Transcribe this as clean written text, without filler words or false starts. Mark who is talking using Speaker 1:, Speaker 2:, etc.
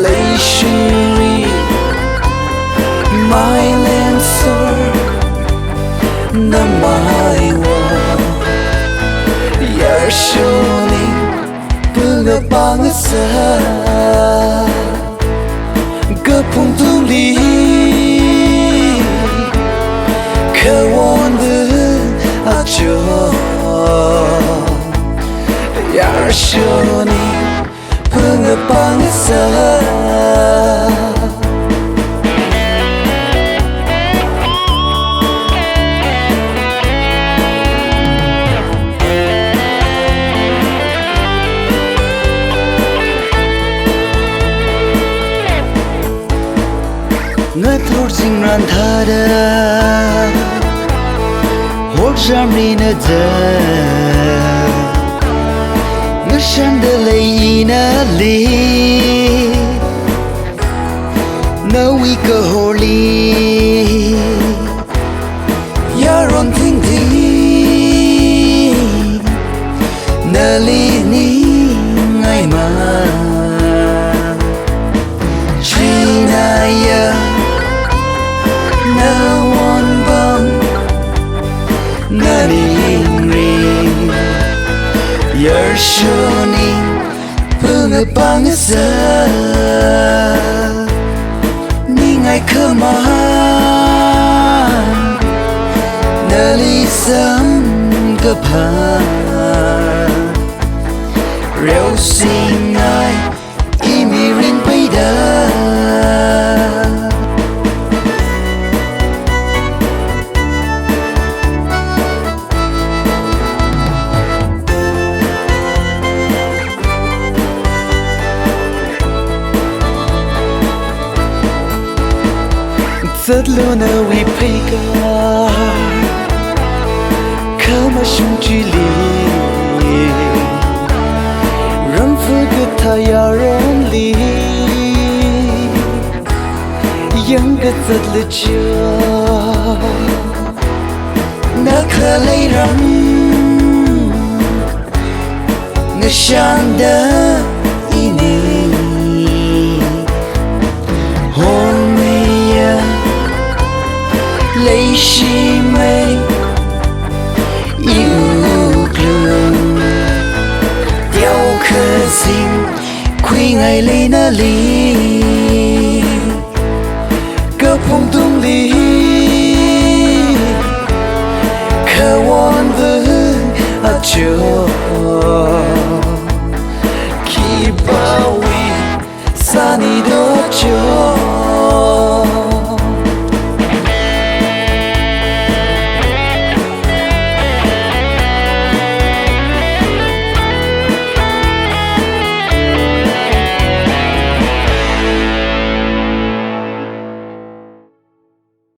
Speaker 1: 泪水里My Lancer 那my我也是你不能帮色个碰土里可我的阿久也是你不能帮色我头竟然他的我让你那的我想的泪已那里那一个火里要让听听那里你爱吗去那呀那晚밤那里ring也是你不能帮色你爱可吗那里三个怕柔心爱一米人背的rất luôn ở vì phải cả khá mà sống chỉ li rắn phơi cái thay rắn li yang cái rất là chưa na khơi lấy rắn na sáng đã ini hôn泪是美yêu thương雕刻心亏爱泪那里个碰洞里渴望的阿久去保卫撒你的